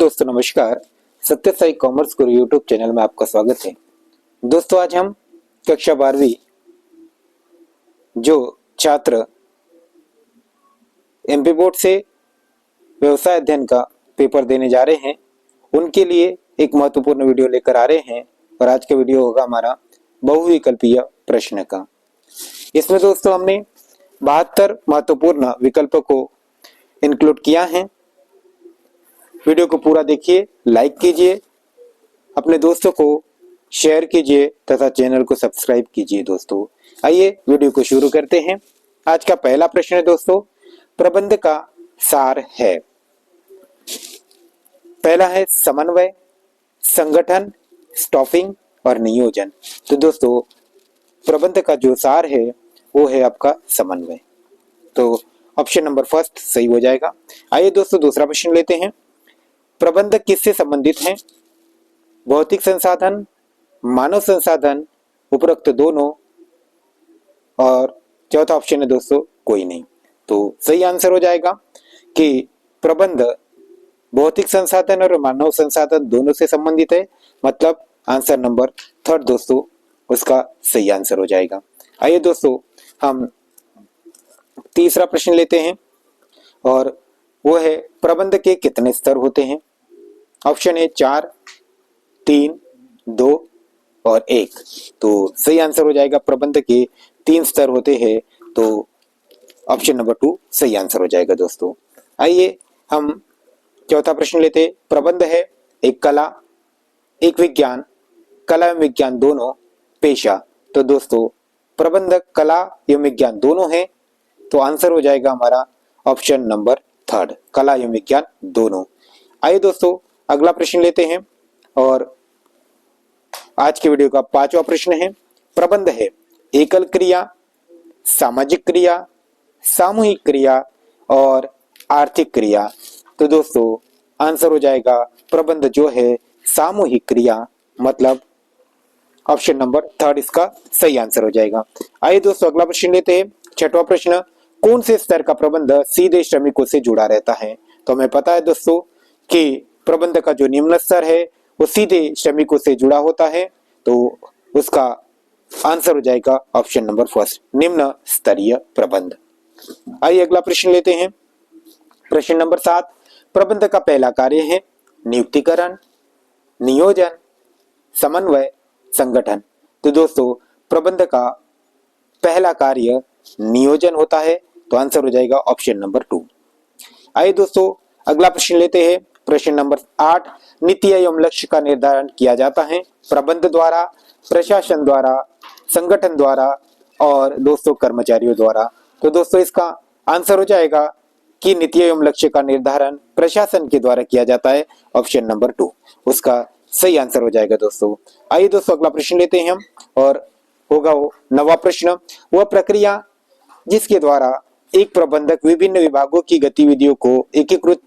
दोस्तों नमस्कार। सत्य साई कॉमर्स गुरु यूट्यूब चैनल में आपका स्वागत है। दोस्तों आज हम कक्षा 12वीं जो छात्र एमपी बोर्ड से व्यवसाय अध्ययन का पेपर देने जा रहे हैं उनके लिए एक महत्वपूर्ण वीडियो लेकर आ रहे हैं और आज का वीडियो होगा हमारा बहुविकल्पीय प्रश्न का। इसमें दोस्तों हमने 72 महत्वपूर्ण विकल्पों को इंक्लूड किया है। वीडियो को पूरा देखिए, लाइक कीजिए, अपने दोस्तों को शेयर कीजिए तथा चैनल को सब्सक्राइब कीजिए। दोस्तों आइए वीडियो को शुरू करते हैं। आज का पहला प्रश्न है दोस्तों, प्रबंध का सार है। पहला है समन्वय, संगठन, स्टाफिंग और नियोजन। तो दोस्तों प्रबंध का जो सार है वो है आपका समन्वय, तो ऑप्शन नंबर फर्स्ट सही हो जाएगा। आइए दोस्तों दूसरा प्रश्न लेते हैं। प्रबंध किससे संबंधित है? भौतिक संसाधन, मानव संसाधन, उपरोक्त दोनों, और चौथा ऑप्शन है दोस्तों कोई नहीं। तो सही आंसर हो जाएगा कि प्रबंध भौतिक संसाधन और मानव संसाधन दोनों से संबंधित है, मतलब आंसर नंबर थर्ड दोस्तों उसका सही आंसर हो जाएगा। आइए दोस्तों हम तीसरा प्रश्न लेते हैं और वो है प्रबंध के कितने स्तर होते हैं? ऑप्शन है 4, 3, 2 और 1। तो सही आंसर हो जाएगा प्रबंध के 3 स्तर होते हैं, तो ऑप्शन नंबर 2 सही आंसर हो जाएगा। दोस्तों आइए हम चौथा प्रश्न लेते हैं। प्रबंध है एक कला, एक विज्ञान, कला एवं विज्ञान दोनों, पेशा। तो दोस्तों प्रबंध कला एवं विज्ञान दोनों है, तो आंसर हो जाएगा हमारा ऑप्शन नंबर थर्ड, कला एवं विज्ञान दोनों। आइए दोस्तों अगला प्रश्न लेते हैं और आज के वीडियो का 5वां प्रश्न है। प्रबंध है एकल क्रिया, सामाजिक क्रिया, सामूहिक क्रिया और आर्थिक क्रिया। तो दोस्तों आंसर हो जाएगा प्रबंध जो है सामूहिक क्रिया, मतलब ऑप्शन नंबर थर्ड इसका सही आंसर हो जाएगा। आइए दोस्तों अगला प्रश्न लेते हैं। 6वां प्रश्न, कौन से स्तर का प्रबंध सीधे श्रमिकों से जुड़ा रहता है? तो हमें पता है दोस्तों कि प्रबंध का जो निम्न स्तर है वो सीधे श्रमिकों से जुड़ा होता है, तो उसका आंसर हो जाएगा ऑप्शन नंबर फर्स्ट, निम्न स्तरीय प्रबंध। आइए अगला प्रश्न लेते हैं। प्रश्न नंबर 7, प्रबंध का पहला कार्य है नियुक्तिकरण, नियोजन, समन्वय, संगठन। तो दोस्तों प्रबंध का पहला कार्य नियोजन होता है, तो आंसर हो जाएगा ऑप्शन नंबर 2। आइए दोस्तों अगला प्रश्न लेते हैं। प्रश्न नंबर 8, नीति एवं लक्ष्य का निर्धारण किया जाता है प्रबंध द्वारा, प्रशासन द्वारा, संगठन द्वारा और दोस्तों कर्मचारियों द्वारा। तो दोस्तों इसका आंसर हो जाएगा कि नीति एवं लक्ष्य का निर्धारण प्रशासन के द्वारा किया जाता है, ऑप्शन नंबर 2 उसका सही आंसर हो जाएगा। दोस्तों आइए दोस्तों अगला प्रश्न लेते हैं हम और होगा वो 9वां प्रश्न, वह प्रक्रिया जिसके द्वारा एक प्रबंधक विभिन्न विभागों की गतिविधियों को एकीकृत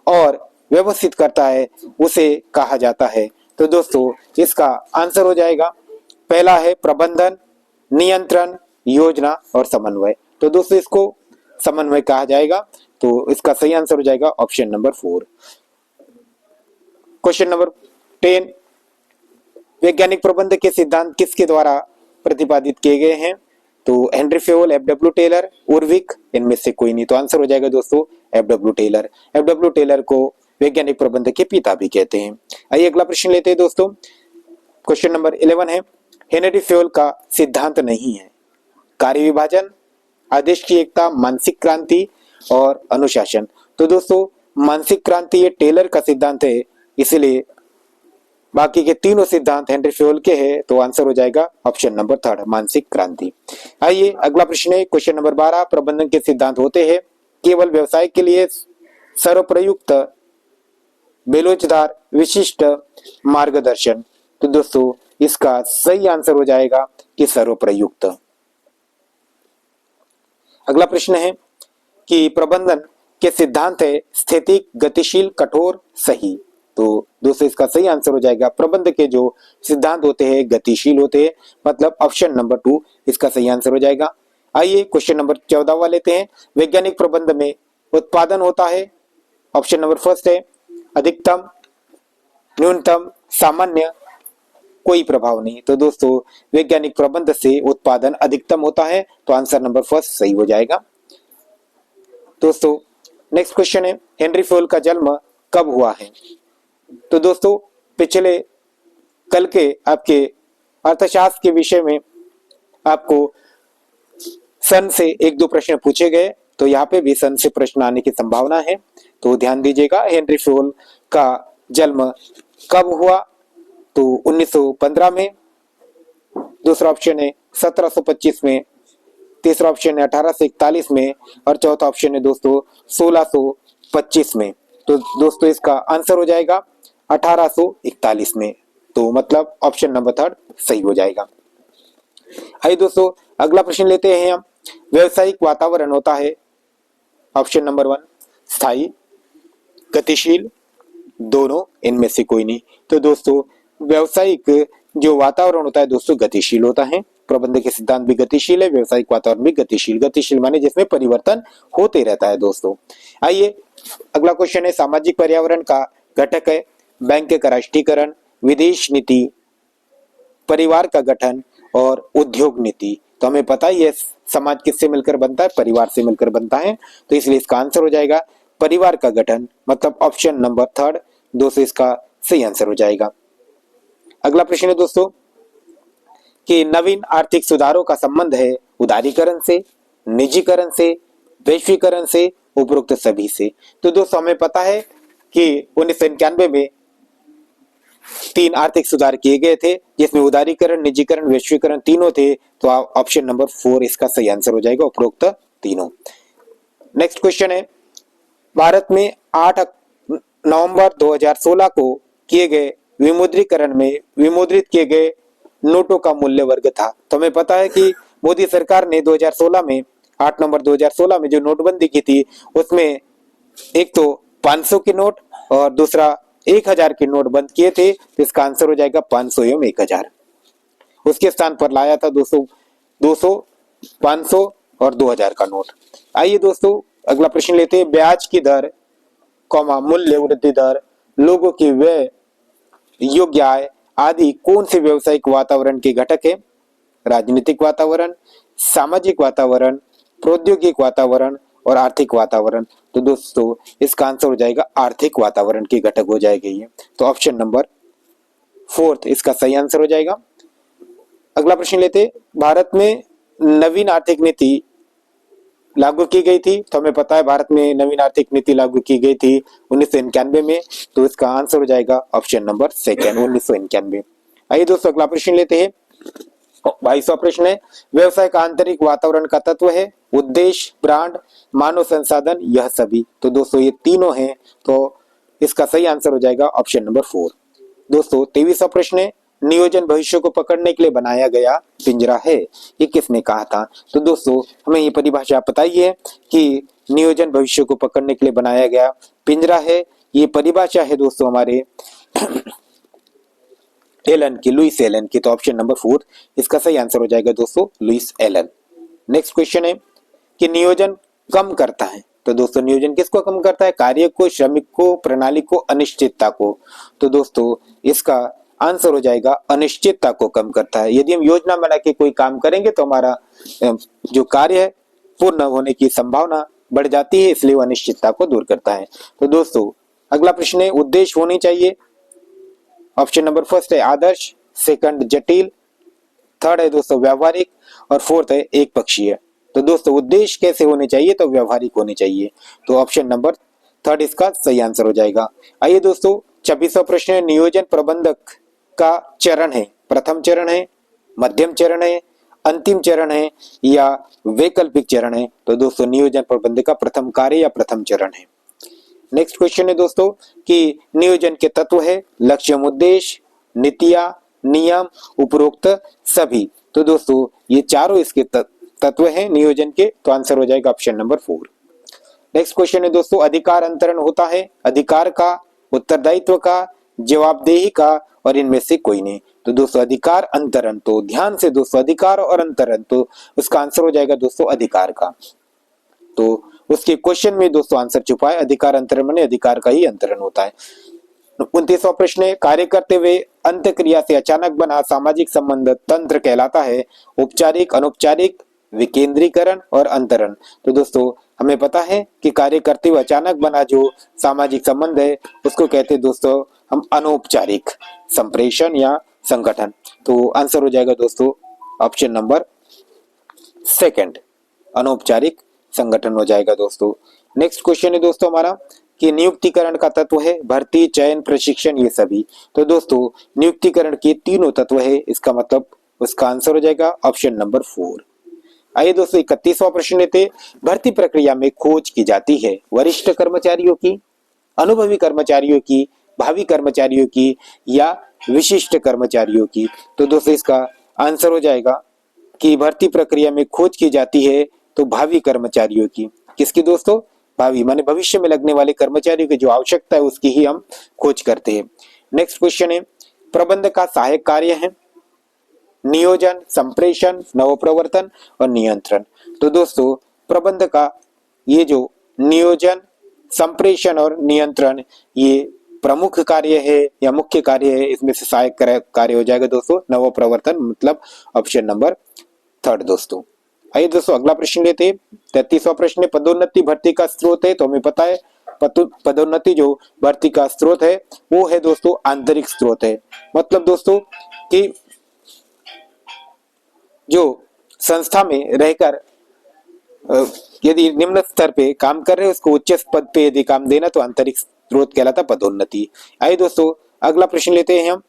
और व्यवस्थित करता है उसे कहा जाता है। तो दोस्तों इसका आंसर हो जाएगा, पहला है प्रबंधन, नियंत्रण, योजना और समन्वय। तो दोस्तों इसको समन्वय कहा जाएगा, तो इसका सही आंसर हो जाएगा ऑप्शन नंबर 4। क्वेश्चन नंबर 10, वैज्ञानिक प्रबंध के सिद्धांत किसके द्वारा प्रतिपादित किए गए हैं? तो हेनरी फेयोल, एफ.डब्ल्यू. टेलर, उर्विक, इनमें से कोई नहीं। तो आंसर हो जाएगा दोस्तों एफ.डब्ल्यू. टेलर। एफ.डब्ल्यू. टेलर को वैज्ञानिक प्रबंध के पिता भी कहते हैं। आइए अगला प्रश्न लेते हैं दोस्तों। क्वेश्चन नंबर 11 है, हेनरी फेयोल का सिद्धांत नहीं है कार्य विभाजन, आदेश की एकता, मानसिक क्रांति और अनुशासन। तो दोस्तों मानसिक क्रांति ये टेलर का सिद्धांत है, इसलिए बाकी के तीनों सिद्धांत हेनरी फेयोल के हैं, तो आंसर हो जाएगा ऑप्शन नंबर 3 मानसिक क्रांति। आइए अगला प्रश्न है क्वेश्चन नंबर 12, प्रबंधन के सिद्धांत होते हैं केवल व्यवसाय के लिए सर्वप्रयुक्त, बेलोचदार, विशिष्ट, मार्गदर्शन। तो दोस्तों इसका सही आंसर हो जाएगा कि सर्वप्रयुक्त। अगला प्रश्न है कि प्रबंधन के सिद्धांत है स्थितिक, गतिशील, कठोर, सही। तो दोस्तों इसका सही आंसर हो जाएगा प्रबंध के जो सिद्धांत होते हैं गतिशील होते हैं, मतलब ऑप्शन नंबर 2 इसका सही आंसर हो जाएगा। आइए क्वेश्चन नंबर 14 लेते हैं। वैज्ञानिक प्रबंध में उत्पादन होता है, ऑप्शन नंबर फर्स्ट है अधिकतम, न्यूनतम, सामान्य, कोई प्रभाव नहीं। तो दोस्तों वैज्ञानिक प्रबंध से उत्पादन अधिकतम होता है, तो आंसर नंबर फर्स्ट सही हो जाएगा। दोस्तों नेक्स्ट क्वेश्चन है, हेनरी फुल का जन्म कब हुआ है? तो दोस्तों पिछले कल के आपके अर्थशास्त्र के विषय में आपको सन से एक दो प्रश्न पूछे गए, तो यहाँ पे भी सन से प्रश्न आने की संभावना है, तो ध्यान दीजिएगा। हेनरी फुल का जन्म कब हुआ? तो 1915 में, दूसरा ऑप्शन है 1725 में, तीसरा ऑप्शन है 1841 में, और चौथा ऑप्शन है दोस्तों 1625 में। तो दोस्तों इसका आंसर हो जाएगा 1841 में, तो मतलब ऑप्शन नंबर थर्ड सही हो जाएगा। आइए दोस्तों अगला प्रश्न लेते हैं हम। व्यवसायिक वातावरण होता है, ऑप्शन नंबर वन, स्थायी, गतिशील, दोनों, इनमें से कोई नहीं। तो दोस्तों व्यवसायिक जो वातावरण होता है दोस्तों गतिशील होता है। प्रबंध के सिद्धांत भी गतिशील है, व्यवसायिक वातावरण भी गतिशील। गतिशील माने जिसमें परिवर्तन होते रहता है दोस्तों। आइए अगला क्वेश्चन है, सामाजिक पर्यावरण का घटक है बैंक का राष्ट्रीयकरण, विदेश नीति, परिवार का गठन और उद्योग नीति। तो हमें पता ही है समाज किससे मिलकर बनता है? परिवार से मिलकर बनता है, तो इसलिए इसका आंसर हो जाएगा परिवार का गठन, मतलब ऑप्शन नंबर थर्ड दोस्तों इसका सही आंसर हो जाएगा। अगला प्रश्न है दोस्तों कि नवीन आर्थिक सुधारों का संबंध है उदारीकरण से, निजीकरण से, वैश्वीकरण से, उपरोक्त सभी से। तो दोस्तों हमें पता है कि 1991 में 3 आर्थिक सुधार किए गए थे, जिसमें उदारीकरण, निजीकरण, वैश्वीकरण तीनों थे, तो ऑप्शन नंबर 4 इसका सही आंसर हो जाएगा, उपरोक्त तीनों। नेक्स्ट क्वेश्चन है, भारत में 8 नवंबर 2016 को किए गए विमुद्रीकरण में विमुद्रित किए गए नोटों का मूल्य वर्ग था। तो हमें पता है कि मोदी सरकार ने 2016 में 8 नवंबर 2016 में जो नोटबंदी की थी, उसमें एक तो 500 के नोट और दूसरा 1000 के नोट बंद किए थे, तो इसका आंसर हो जाएगा 500 एवं 1000। उसके स्थान पर लाया था 200, 500 और 2000 का नोट। आइए दोस्तों अगला प्रश्न लेते हैं, ब्याज की दर, मूल्य वृद्धि दर, लोगों की व्यय योग्य आय आदि कौन से व्यवसायिक वातावरण के घटक है? राजनीतिक वातावरण, सामाजिक वातावरण, प्रौद्योगिक वातावरण और आर्थिक वातावरण। तो दोस्तों इसका आंसर हो जाएगा आर्थिक वातावरण के घटक हो जाएगा ये, तो ऑप्शन नंबर 4 इसका सही आंसर हो जाएगा। अगला प्रश्न लेते, भारत में नवीन आर्थिक नीति लागू की गई थी। तो हमें पता है भारत में नवीन आर्थिक नीति लागू की गई थी 1991 में, तो इसका आंसर हो जाएगा ऑप्शन नंबर 2 1991। आइए दोस्तों अगला प्रश्न लेते हैं, 22वां प्रश्न है, व्यवसाय का आंतरिक वातावरण का तत्व है उद्देश्य, ब्रांड, मानव संसाधन, यह सभी। तो दोस्तों ये तीनों हैं, तो इसका सही आंसर हो जाएगा ऑप्शन नंबर 4। दोस्तों 23वां प्रश्न है, नियोजन भविष्य को पकड़ने के लिए बनाया गया पिंजरा है, ये किसने कहा था? तो दोस्तों हमें ये परिभाषा पता ही है कि नियोजन भविष्य को पकड़ने के लिए बनाया गया पिंजरा है। ये परिभाषा है दोस्तों हमारे एलन की, लुइस एलन की, तो ऑप्शन नंबर 4 इसका सही आंसर हो जाएगा दोस्तों लुइस एलन। नेक्स्ट क्वेश्चन है कि नियोजन कम करता है। तो दोस्तों नियोजन किसको कम करता है? कार्य को, श्रमिक को, प्रणाली को, अनिश्चितता को। तो दोस्तों इसका आंसर हो जाएगा अनिश्चितता को कम करता है। यदि हम योजना बना के कोई काम करेंगे तो हमारा जो कार्य है पूर्ण होने की संभावना बढ़ जाती है, इसलिए वो अनिश्चितता को दूर करता है। तो दोस्तों अगला प्रश्न है, उद्देश्य होने चाहिए। ऑप्शन नंबर 1 है आदर्श, सेकंड जटिल, थर्ड है दोस्तों व्यावहारिक और फोर्थ है एक पक्षीय। तो दोस्तों उद्देश्य कैसे होने चाहिए? तो व्यावहारिक होने चाहिए, तो ऑप्शन नंबर 3 इसका सही आंसर हो जाएगा। आइए दोस्तों 26वां प्रश्न है, नियोजन प्रबंधक का चरण है, प्रथम चरण है, मध्यम चरण है, अंतिम चरण है या वैकल्पिक चरण है? तो दोस्तों नियोजन प्रबंधक का प्रथम कार्य या प्रथम चरण है। नेक्स्ट क्वेश्चन है दोस्तों कि नियोजन के तत्व है लक्ष्य, उद्देश्य, नीतियां, नियम, उपरोक्त सभी। तो दोस्तों ये चारों इसके तत्व हैं नियोजन के, तो आंसर हो जाएगा ऑप्शन नंबर 4। नेक्स्ट क्वेश्चन है दोस्तों, अधिकार अंतरण होता है अधिकार का, उत्तरदायित्व का, जवाबदेही का और इनमें से कोई नहीं। तो दोस्तों अधिकार अंतरण, तो ध्यान से दोस्तों अधिकार और अंतरण, तो उसका आंसर हो जाएगा दोस्तों अधिकार का। तो उसके क्वेश्चन में दोस्तों आंसर छुपा है। अधिकार अंतरण माने अधिकार का ही अंतरण होता है। 29वां प्रश्न है, कार्य करते हुए अंत क्रिया से अचानक बना सामाजिक संबंध तंत्र कहलाता है। औपचारिक, अनौपचारिक, विकेंद्रीकरण और अंतरण। तो दोस्तों हमें पता है कि कार्य करते हुए अचानक बना जो सामाजिक संबंध है उसको कहते हैं दोस्तों हम अनौपचारिक संप्रेषण या संगठन। तो आंसर हो जाएगा दोस्तों ऑप्शन नंबर सेकंड, अनौपचारिक संगठन हो जाएगा दोस्तों। नेक्स्ट क्वेश्चन है दोस्तों हमारा कि नियुक्तिकरण का तत्व है भर्ती, चयन, प्रशिक्षण, ये सभी। तो दोस्तों नियुक्तिकरण के तीनों तत्व है, इसका मतलब उसका आंसर हो जाएगा ऑप्शन नंबर 4। आइए दोस्तों 31वां प्रश्न लेते। भर्ती प्रक्रिया में खोज की जाती है वरिष्ठ कर्मचारियों की, अनुभवी कर्मचारियों की, भावी कर्मचारियों की या विशिष्ट कर्मचारियों की। तो दोस्तों इसका आंसर हो जाएगा कि भर्ती प्रक्रिया में खोज की जाती है तो भावी कर्मचारियों की। किसकी दोस्तों? भावी माने भविष्य में लगने वाले कर्मचारियों की जो आवश्यकता है उसकी ही हम खोज करते हैं। नेक्स्ट क्वेश्चन है, प्रबंध का सहायक कार्य है नियोजन, संप्रेषण, नवप्रवर्तन और नियंत्रण। तो दोस्तों प्रबंध का ये जो नियोजन, संप्रेषण और नियंत्रण ये प्रमुख कार्य है या मुख्य कार्य है, इसमें से सहायक कार्य हो जाएगा दोस्तों नवप्रवर्तन, मतलब ऑप्शन नंबर 3 दोस्तों। आइए दोस्तों अगला प्रश्न लेते हैं। 33वां प्रश्न है, पदोन्नति भर्ती का स्रोत है। तो हमें पता है पदोन्नति जो भर्ती का स्रोत है वो है दोस्तों आंतरिक स्रोत है। मतलब दोस्तों कि जो संस्था में रहकर यदि निम्न स्तर पे काम कर रहे हैं उसको उच्च पद पे यदि काम देना तो आंतरिक स्रोत कहलाता पदोन्नति। आइए दोस्तों अगला प्रश्न लेते हैं हम।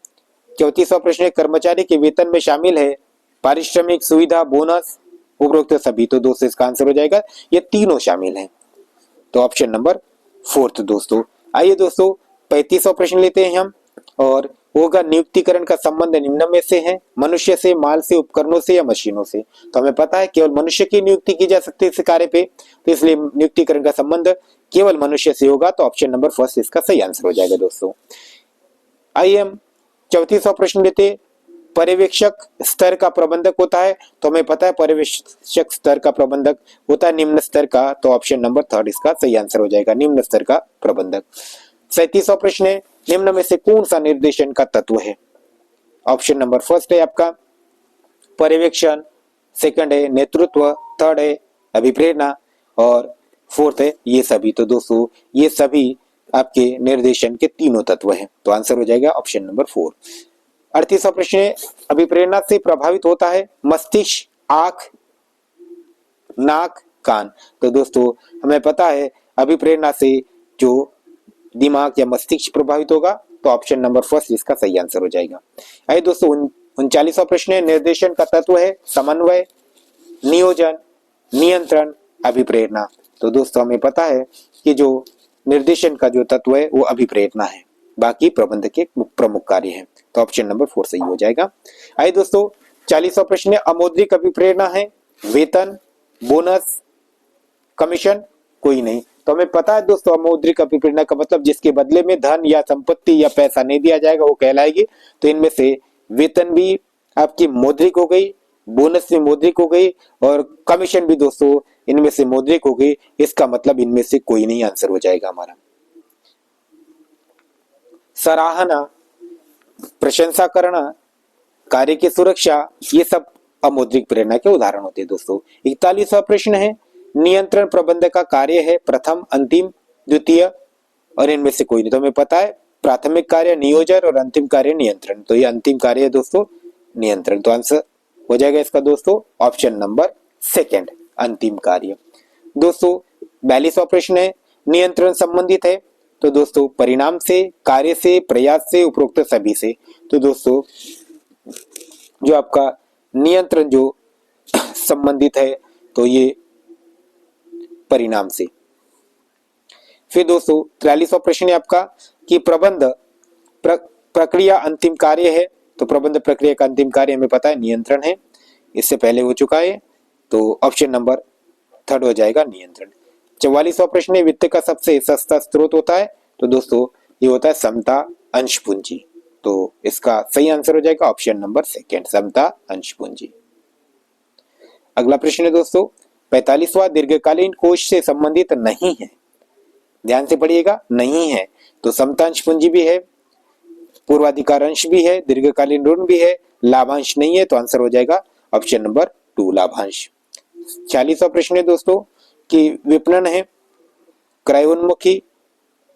34वां प्रश्न है, कर्मचारी के वेतन में शामिल है पारिश्रमिक, सुविधा, बोनस, उपरोक्त सभी। तो दोस्तों इसका आंसर हो जाएगा ये तीनों शामिल हैं, तो ऑप्शन नंबर 4 दोस्तों। आइए दोस्तों 35वां प्रश्न लेते हैं हम और होगा नियुक्तिकरण का संबंध निम्न में से है मनुष्य से, माल से, उपकरणों से या मशीनों से। तो हमें पता है केवल मनुष्य की नियुक्ति की जा सकती है इस कार्य पे, तो इसलिए नियुक्तिकरण का संबंध केवल मनुष्य से होगा, तो ऑप्शन नंबर 1 इसका सही आंसर हो जाएगा दोस्तों। आइए हम 34वां प्रश्न लेते। पर्यवेक्षक स्तर का प्रबंधक होता है। तो हमें पता है पर्यवेक्षक स्तर का प्रबंधक होता है निम्न स्तर का, तो ऑप्शन नंबर 3 इसका सही आंसर हो जाएगा, निम्न स्तर का प्रबंधक। 37वां प्रश्न है, निम्न में से कौन सा निर्देशन का तत्व है? ऑप्शन नंबर 1 है आपका पर्यवेक्षण, सेकंड है नेतृत्व, थर्ड है अभिप्रेरणा और 4th है ये सभी। तो दोस्तों ये सभी आपके निर्देशन के तीनों तत्व हैं, तो आंसर हो जाएगा ऑप्शन नंबर 4। 38वां प्रश्न है, अभिप्रेरणा से प्रभावित होता है मस्तिष्क, आंख, नाक, कान। तो दोस्तों हमें पता है अभिप्रेरणा से जो दिमाग या मस्तिष्क प्रभावित होगा, तो ऑप्शन नंबर 1 इसका सही आंसर हो जाएगा। आइए दोस्तों 39वां प्रश्न है, निर्देशन का तत्व है समन्वय, नियोजन, नियंत्रण, अभिप्रेरणा। तो दोस्तों हमें पता है कि जो निर्देशन का जो तत्व है वो अभिप्रेरणा है, बाकी प्रबंध के प्रमुख कार्य हैं, तो ऑप्शन नंबर 4 सही हो जाएगा। आइए दोस्तों 40वां प्रश्न है, अमौद्रिक अभिप्रेरणा है वेतन, बोनस, कमीशन, कोई नहीं। तो हमें पता है दोस्तों अमौद्रिक अभिप्रेरणा का मतलब जिसके बदले में धन या संपत्ति या पैसा नहीं दिया जाएगा वो कहलाएगी। तो इनमें से वेतन भी आपकी मौद्रिक हो गई, बोनस भी मौद्रिक हो गई और कमीशन भी दोस्तों इनमें से मौद्रिक हो गई। इसका मतलब इनमें से कोई नहीं आंसर हो जाएगा हमारा। सराहना, प्रशंसा करना, कार्य की सुरक्षा, ये सब अमौद्रिक प्रेरणा के उदाहरण होते हैं दोस्तों। 41वां प्रश्न है, नियंत्रण प्रबंध का कार्य है प्रथम, अंतिम, द्वितीय और इनमें से कोई नहीं। तो हमें पता है प्राथमिक कार्य नियोजन और अंतिम कार्य नियंत्रण, तो ये अंतिम कार्य है दोस्तों नियंत्रण, तो आंसर हो जाएगा इसका दोस्तों ऑप्शन नंबर 2 अंतिम कार्य। दोस्तों 42वां प्रश्न है, नियंत्रण संबंधित है। तो दोस्तों परिणाम से, कार्य से, प्रयास से, उपरोक्त सभी से। तो दोस्तों जो आपका नियंत्रण जो संबंधित है तो ये परिणाम से। फिर दोस्तों 43वां प्रश्न है आपका कि प्रबंध प्रक्रिया अंतिम कार्य है। तो प्रबंध प्रक्रिया का अंतिम कार्य हमें पता है नियंत्रण है, इससे पहले हो चुका है, तो ऑप्शन नंबर 3 हो जाएगा नियंत्रण। 44वां प्रश्न है, वित्त का सबसे सस्ता स्रोत होता है। तो दोस्तों ये होता है समता अंश पूंजी, तो इसका सही आंसर हो जाएगा ऑप्शन नंबर 2 समता अंश पूंजी। अगला प्रश्न है दोस्तों 45वां दीर्घकालीन कोष से संबंधित नहीं है। ध्यान से पढ़िएगा, नहीं है। तो समतांश पूंजी भी है, पूर्वाधिकार अंश भी है, दीर्घकालीन ऋण भी है, लाभांश नहीं है। तो आंसर हो जाएगा ऑप्शन नंबर 2 लाभांश। 40वां प्रश्न है दोस्तों कि विपणन है क्रय उन्मुखी,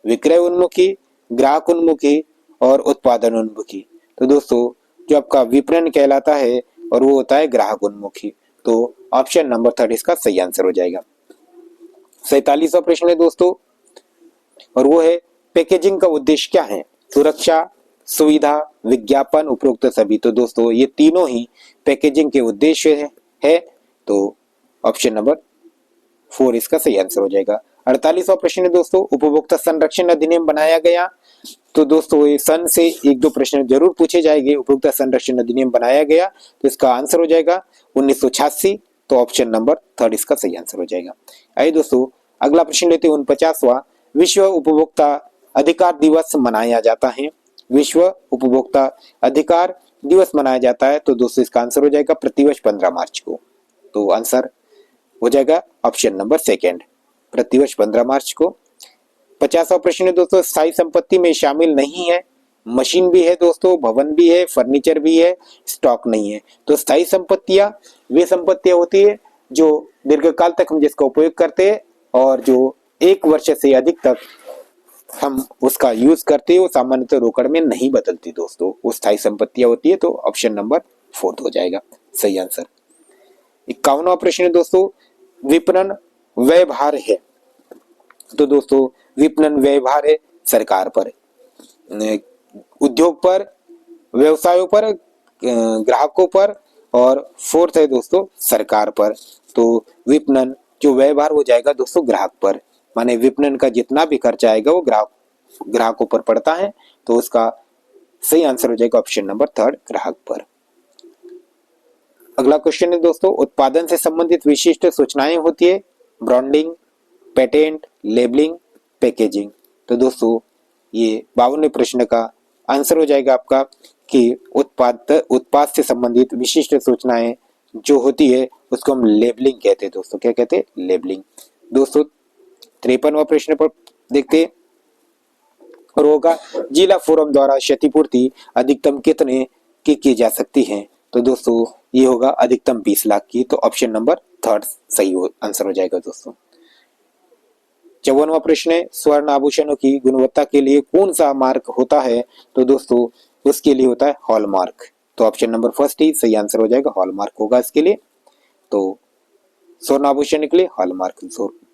विक्रय उन्मुखी, ग्राहक उन्मुखी और उत्पादन उन्मुखी। तो दोस्तों जो आपका विपणन कहलाता है और वो होता है ग्राहक उन्मुखी। तो ऑप्शन नंबर 3 इसका सही आंसर हो जाएगा। 47वां प्रश्न है दोस्तों और वो है पैकेजिंग का उद्देश्य क्या है? सुरक्षा, सुविधा, विज्ञापन, उपरोक्त सभी। तो दोस्तों ये तीनों ही पैकेजिंग के उद्देश्य है। तो ऑप्शन नंबर 4 इसका सही आंसर हो जाएगा। 48वां प्रश्न है दोस्तों उपभोक्ता संरक्षण अधिनियम बनाया गया। तो दोस्तों ये सन से 1-2 प्रश्न जरूर पूछे जाएंगे। उपभोक्ता संरक्षण अधिनियम बनाया गया तो इसका आंसर हो जाएगा 1986। तो ऑप्शन नंबर 3 इसका सही आंसर हो जाएगा। आइए दोस्तों अगला प्रश्न लेते हैं 49वां। विश्व उपभोक्ता अधिकार दिवस मनाया जाता है। विश्व उपभोक्ता अधिकार दिवस मनाया जाता है। तो दोस्तों इसका आंसर हो जाएगा प्रतिवर्ष 15 मार्च को। तो आंसर हो जाएगा ऑप्शन नंबर 2 प्रतिवर्ष 15 मार्च को। 50वां प्रश्न है दोस्तों स्थायी संपत्ति में शामिल नहीं है। मशीन भी है दोस्तों, भवन भी है, फर्नीचर भी है, स्टॉक नहीं है। तो स्थायी संपत्तियां वे संपत्तियां होती है जो दीर्घकाल तक हम जिसका उपयोग करते हैं और जो 1 वर्ष से अधिक तक हम उसका यूज करते हैं, वो सामान्यतः रोकड़ में नहीं बदलती दोस्तों, वो स्थायी संपत्तियां होती है। तो ऑप्शन नंबर 4 हो जाएगा सही आंसर। 51वां प्रश्न है दोस्तों विपणन व्यवहार है। तो दोस्तों विपणन व्यवहार है सरकार पर, उद्योग पर, व्यवसायों पर, ग्राहकों पर और 4th है दोस्तों सरकार पर। तो विपणन जो व्यवहार हो जाएगा दोस्तों ग्राहक पर, माने विपणन का जितना भी खर्चा आएगा वो ग्राहकों पर पड़ता है। तो उसका सही आंसर हो जाएगा ऑप्शन नंबर 3 ग्राहक पर। अगला क्वेश्चन है दोस्तों उत्पादन से संबंधित विशिष्ट सूचनाएं होती है ब्रांडिंग, पेटेंट, लेबलिंग, पैकेजिंग। तो दोस्तों ये 52वें प्रश्न का आंसर हो जाएगा आपका कि उत्पाद से संबंधित विशिष्ट सूचनाएं जो होती है उसको हम लेबलिंग कहते हैं दोस्तों। क्या कहते हैं? लेबलिंग। दोस्तों 53वां प्रश्न पर देखते हैं और होगा जिला फोरम द्वारा क्षतिपूर्ति अधिकतम कितने की जा सकती है? तो दोस्तों ये होगा अधिकतम 20 लाख की। तो ऑप्शन नंबर 3 सही आंसर हो जाएगा दोस्तों। 54वां प्रश्न है स्वर्ण आभूषणों की गुणवत्ता के लिए कौन सा मार्क होता है? तो दोस्तों उसके लिए होता है हॉलमार्क। तो ऑप्शन नंबर 1 ही सही आंसर हो जाएगा, हॉलमार्क होगा इसके लिए। तो स्वर्ण आभूषण के लिए हॉलमार्क।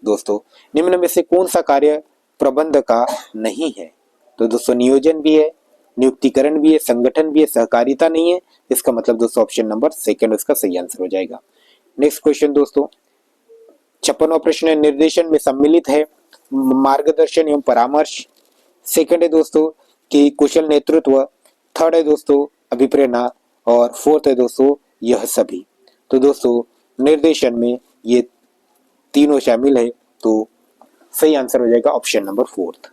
दोस्तों निम्न में से कौन सा कार्य प्रबंध का नहीं है? तो दोस्तों नियोजन भी है, नियुक्तिकरण भी है, संगठन भी है, सहकारिता नहीं है। इसका मतलब दोस्तों ऑप्शन नंबर 2 इसका सही आंसर हो जाएगा। नेक्स्ट क्वेश्चन दोस्तों 56वां प्रश्न है निर्देशन में सम्मिलित है मार्गदर्शन एवं परामर्श। 2nd है दोस्तों कि कुशल नेतृत्व, 3rd है दोस्तों अभिप्रेरणा और 4th है दोस्तों यह सभी। तो दोस्तों निर्देशन में ये तीनों शामिल है। तो सही आंसर हो जाएगा ऑप्शन नंबर 4।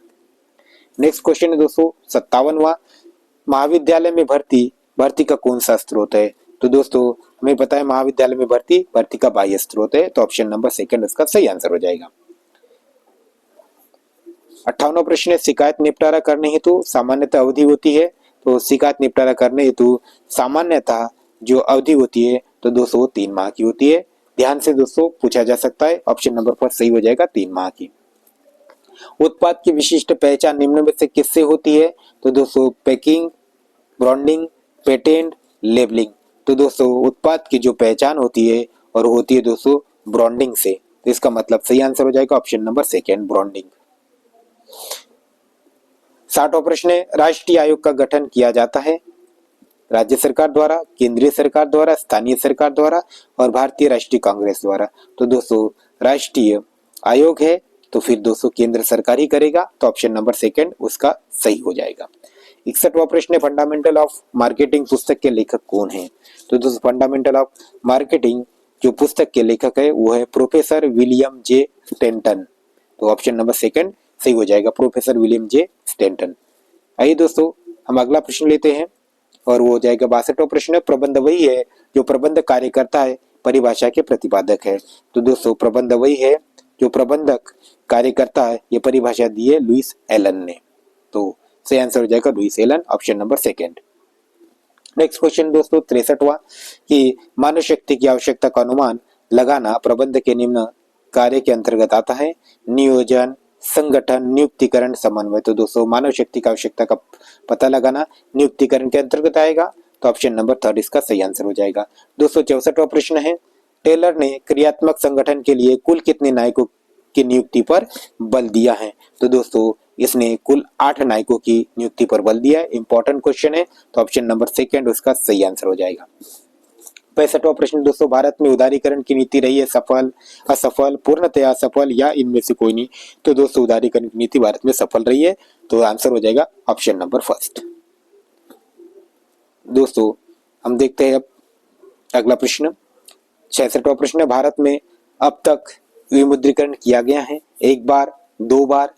नेक्स्ट क्वेश्चन है दोस्तों 57वां महाविद्यालय में भर्ती का कौन सा स्रोत है? तो दोस्तों हमें पता है महाविद्यालय में भर्ती का बाह्य स्रोत है। तो ऑप्शन नंबर 2 इसका सही आंसर हो जाएगा। 58वां प्रश्न है शिकायत निपटारा करने हेतु सामान्यतः अवधि होती है। तो शिकायत निपटारा करने हेतु सामान्यतः जो अवधि होती है तो दोस्तों 3 माह की होती है। ध्यान से दोस्तों पूछा जा सकता है, ऑप्शन नंबर 4 सही हो जाएगा 3 माह की। उत्पाद की विशिष्ट पहचान निम्न में से किससे होती है? तो दोस्तों पैकिंग, ब्रांडिंग, पेटेंट, लेबलिंग। तो दोस्तों उत्पाद की जो पहचान होती है और होती है दोस्तों ब्रांडिंग से। तो इसका मतलब सही आंसर हो जाएगा ऑप्शन नंबर 2 ब्रांडिंग। 60वां प्रश्न है राष्ट्रीय आयोग का गठन किया जाता है राज्य सरकार द्वारा, केंद्रीय सरकार द्वारा, स्थानीय सरकार द्वारा और भारतीय राष्ट्रीय कांग्रेस द्वारा। तो दोस्तों राष्ट्रीय आयोग है तो फिर दोस्तों केंद्र सरकार ही करेगा। तो ऑप्शन नंबर 2 उसका सही हो जाएगा। 61वां प्रश्न है फंडामेंटल ऑफ मार्केटिंग पुस्तक के लेखक कौन है? तो दोस्तों फंडामेंटल ऑफ मार्केटिंग जो पुस्तक के लेखक है वो है प्रोफेसर विलियम जे स्टेंटन। तो ऑप्शन नंबर 2 सही हो जाएगा, प्रोफेसर विलियम जे स्टेंटन। आइए दोस्तों हम अगला प्रश्न लेते हैं और वो हो जाएगा 62वां प्रश्न। प्रबंध वही है जो प्रबंध कार्य करता है परिभाषा के प्रतिपादक है? तो दोस्तों प्रबंध वही है जो प्रबंधक कार्य करता है, ये परिभाषा दी है लुईस एलन ने। तो सही आंसर हो जाएगा Lewis Allen, option number second. Next question दोस्तों 63वां कि मानव शक्ति की आवश्यकता का अनुमान लगाना प्रबंध के निम्न कार्य के अंतर्गत आता है? नियोजन, संगठन, नियुक्तिकरण, समन्वय। तो दोस्तों मानव शक्ति की आवश्यकता का पता लगाना नियुक्तिकरण के अंतर्गत आएगा, तो ऑप्शन नंबर थर्ड इसका सही आंसर हो जाएगा। 264वां प्रश्न है टेलर ने क्रियात्मक संगठन के लिए कुल कितने नायकों की नियुक्ति पर बल दिया है? तो दोस्तों इसने कुल 8 नायकों की नियुक्ति पर बल दिया है। इंपॉर्टेंट क्वेश्चन है, तो ऑप्शन नंबर सेकंड उसका सही आंसर हो जाएगा। 65वां प्रश्न दोस्तों भारत में उदारीकरण की नीति रही है सफल, असफल, पूर्णतया असफल या इनमें से कोई नहीं? तो दोस्तों उदारीकरण की नीति भारत में सफल रही है, तो आंसर हो जाएगा ऑप्शन नंबर फर्स्ट। दोस्तों हम देखते हैं अब अगला प्रश्न 66वां प्रश्न। भारत में अब तक विमुद्रीकरण किया गया है 1 बार, 2 बार,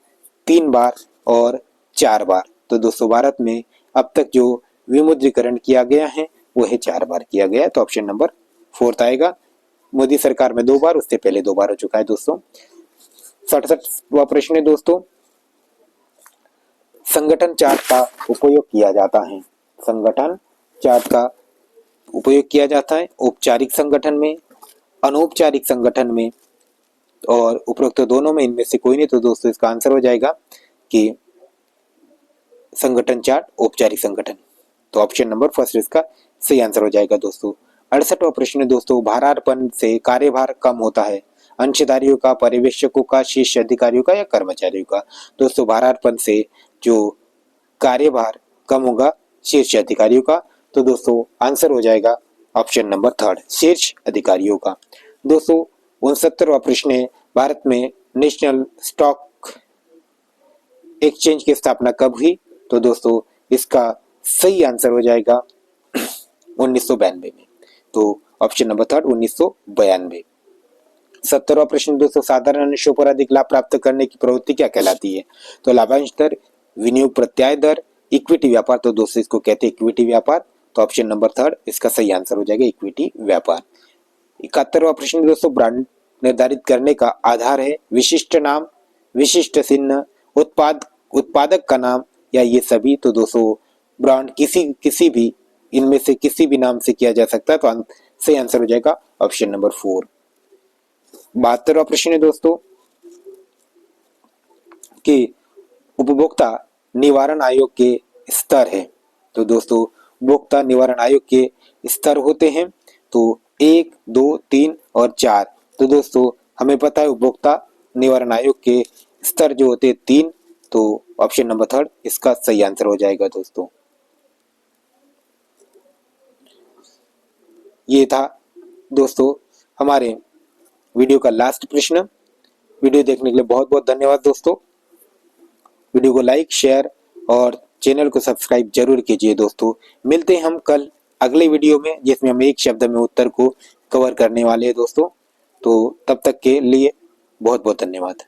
3 बार और 4 बार। तो दोस्तों भारत में अब तक जो विमुद्रीकरण किया गया है वो है 4 बार किया गया है, तो ऑप्शन नंबर फोर्थ आएगा। मोदी सरकार में 2 बार, उससे पहले 2 बार हो चुका है दोस्तों। 67वां प्रश्न है दोस्तों संगठन चार्ट का उपयोग किया जाता है। संगठन चार्ट का उपयोग किया जाता है औपचारिक संगठन में, अनौपचारिक संगठन में और उपरोक्त दोनों में इनमें से कोई नहीं? तो दोस्तों इसका आंसर हो जाएगा कि संगठन चार्ट औपचारिक संगठन, तो ऑप्शन नंबर फर्स्ट इसका सही आंसर हो जाएगा दोस्तों। 68वां प्रश्न दोस्तों भारार्पण से कार्यभार कम होता है अंशधारियों का, पर्यवेक्षकों का, शीर्ष अधिकारियों का या कर्मचारियों का? दोस्तों भारार्पण से जो कार्यभार कम होगा शीर्ष अधिकारियों का, तो दोस्तों आंसर हो जाएगा ऑप्शन नंबर थर्ड शीर्ष अधिकारियों का। दोस्तों 69वां प्रश्न है भारत में नेशनल स्टॉक एक्सचेंज की स्थापना कब हुई? तो दोस्तों इसका सही आंसर हो जाएगा 1992 में, तो ऑप्शन नंबर थर्ड 1992। 70वां प्रश्न दोस्तों साधारण अंशों पर अधिक लाभ प्राप्त करने की प्रवृत्ति क्या कहलाती है? तो लाभांश दर, विनियोग प्रत्याय दर, इक्विटी व्यापार। तो दोस्तों इसको कहते हैं इक्विटी व्यापार, तो ऑप्शन नंबर थर्ड इसका सही आंसर हो जाएगा इक्विटी व्यापार। 71वां प्रश्न दोस्तों ब्रांड निर्धारित करने का आधार है विशिष्ट नाम, विशिष्ट चिन्ह, उत्पादक का नाम या ये सभी? तो दोस्तों ब्रांड किसी भी इनमें से किसी भी नाम से किया जा सकता है, तो सही आंसर हो जाएगा ऑप्शन नंबर 4। 72वां प्रश्न है दोस्तों कि उपभोक्ता निवारण आयोग के स्तर है। तो दोस्तों उपभोक्ता निवारण आयोग के स्तर होते हैं तो 1, 2, 3 और 4। तो दोस्तों हमें पता है उपभोक्ता निवारण आयोग के स्तर जो होते हैं 3, तो ऑप्शन नंबर थर्ड इसका सही आंसर हो जाएगा दोस्तों। ये था दोस्तों हमारे वीडियो का लास्ट प्रश्न। वीडियो देखने के लिए बहुत बहुत धन्यवाद दोस्तों। वीडियो को लाइक, शेयर और चैनल को सब्सक्राइब जरूर कीजिए दोस्तों। मिलते हैं हम कल अगले वीडियो में जिसमें हम एक शब्द में उत्तर को कवर करने वाले हैं दोस्तों। तो तब तक के लिए बहुत बहुत धन्यवाद।